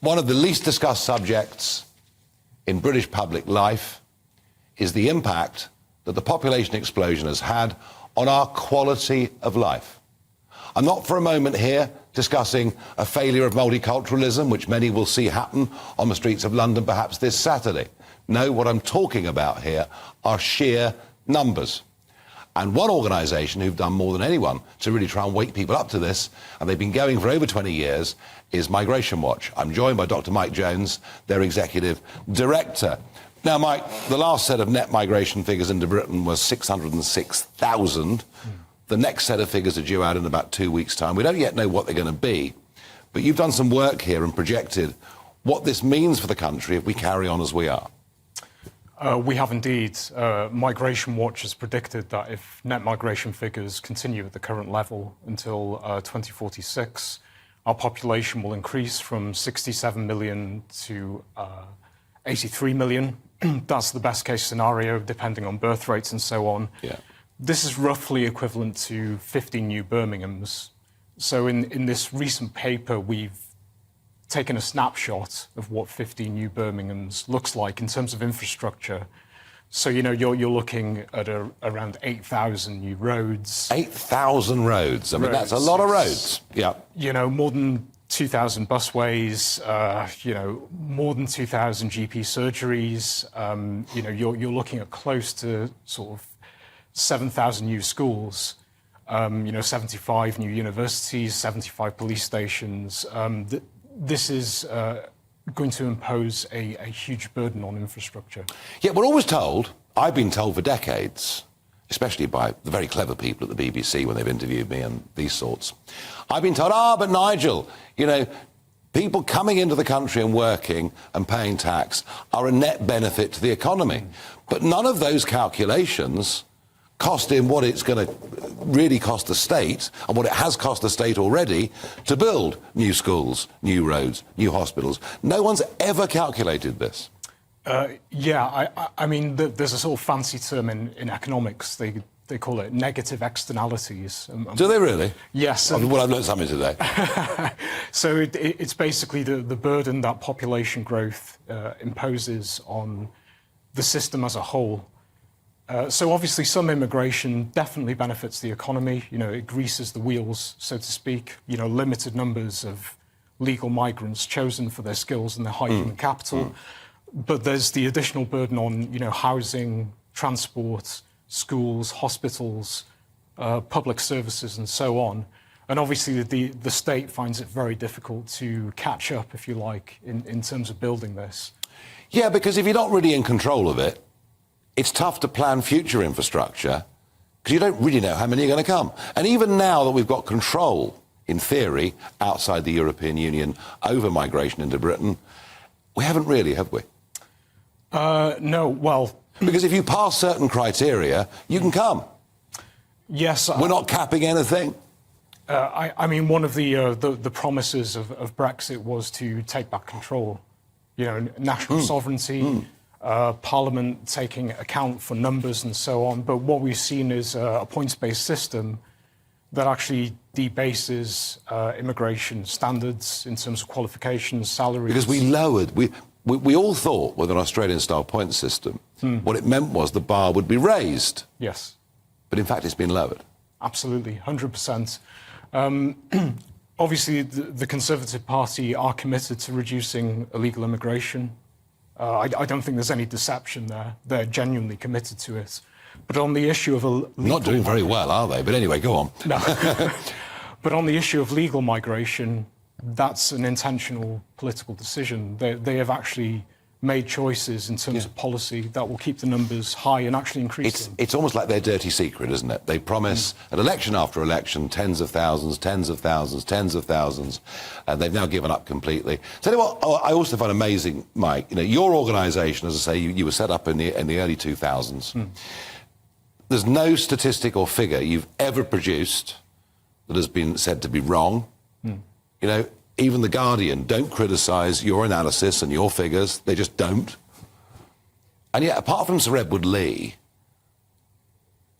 One of the least discussed subjects in British public life is the impact that the population explosion has had on our quality of life. I'm not for a moment here discussing a failure of multiculturalism, which many will see happen on the streets of London perhaps this Saturday. No, what I'm talking about here are sheer numbers. And one organisation who've done more than anyone to really try and wake people up to this, and they've been going for over 20 years, is Migration Watch. I'm joined by Dr. Mike Jones, their executive director. Now, Mike, the last set of net migration figures into Britain was 606,000. The next set of figures are due out in about 2 weeks' time. We don't yet know what they're going to be, but you've done some work here and projected what this means for the country if we carry on as we are. We have indeed. Migration Watch has predicted that if net migration figures continue at the current level until 2046, our population will increase from 67 million to 83 million. That's the best case scenario, depending on birth rates and so on. Yeah. This is roughly equivalent to 50 new Birminghams. So in this recent paper, we've taken a snapshot of what 50 new Birminghams looks like in terms of infrastructure. So, you know, you're looking at around 8,000 new roads. 8,000 roads. I mean, that's a lot of roads. Yeah. You know, more than 2,000 busways, you know, more than 2,000 GP surgeries. You know, you're looking at close to sort of 7,000 new schools. You know, 75 new universities, 75 police stations. This is going to impose a huge burden on infrastructure. Yeah, we're always told, I've been told for decades, especially by the very clever people at the BBC when they've interviewed me and these sorts, I've been told, but Nigel, you know, people coming into the country and working and paying tax are a net benefit to the economy. But none of those calculations cost in what it's going to really cost the state and what it has cost the state already to build new schools, new roads, new hospitals. No one's ever calculated this. Yeah, I mean, there's a sort of fancy term in economics. They call it negative externalities. Do they really? Yes. Well, I've learned something today. So it's basically the burden that population growth imposes on the system as a whole. So obviously some immigration definitely benefits the economy. You know, it greases the wheels, so to speak. You know, limited numbers of legal migrants chosen for their skills and their high human capital. But there's the additional burden on, you know, housing, transport, schools, hospitals, public services and so on. And obviously the state finds it very difficult to catch up, if you like, in terms of building this. Yeah, because if you're not really in control of it, it's tough to plan future infrastructure because you don't really know how many are going to come. And even now that we've got control, in theory, outside the European Union over migration into Britain, we haven't really, have we? No, well... Because if you pass certain criteria, you can come. Yes. We're not capping anything. I mean, one of the promises of Brexit was to take back control. You know, national sovereignty, Parliament taking account for numbers and so on. But what we've seen is a points-based system that actually debases immigration standards in terms of qualifications, salaries. Because we lowered... We all thought with an Australian-style point system, what it meant was the bar would be raised. Yes. But in fact, it's been lowered. Absolutely, 100%. Obviously, the Conservative Party are committed to reducing illegal immigration. I don't think there's any deception there. They're genuinely committed to it. But on the issue of... Not doing very well, are they? But anyway, go on. No. But on the issue of legal migration, that's an intentional political decision. They have actually made choices in terms of policy that will keep the numbers high and actually increase them. It's almost like their dirty secret, isn't it? They promise at election after election tens of thousands, tens of thousands, tens of thousands, and they've now given up completely. So what I also find amazing, Mike, you know, your organisation, as I say, you were set up in the early 2000s. There's no statistic or figure you've ever produced that has been said to be wrong. You know, even The Guardian don't criticise your analysis and your figures. They just don't. And yet, apart from Sir Edward Lee,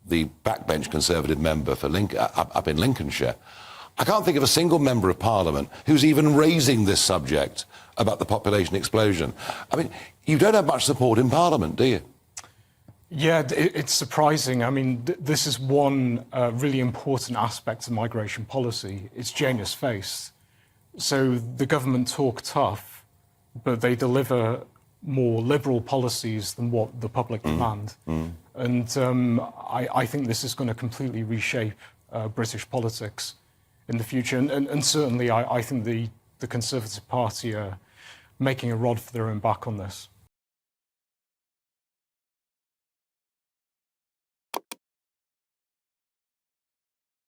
the backbench Conservative member for up in Lincolnshire, I can't think of a single member of Parliament who's even raising this subject about the population explosion. I mean, you don't have much support in Parliament, do you? Yeah, it's surprising. I mean, this is one really important aspect of migration policy. It's Janus-faced. So the government talk tough, but they deliver more liberal policies than what the public demand. And I think this is going to completely reshape British politics in the future. And certainly I think the Conservative Party are making a rod for their own back on this.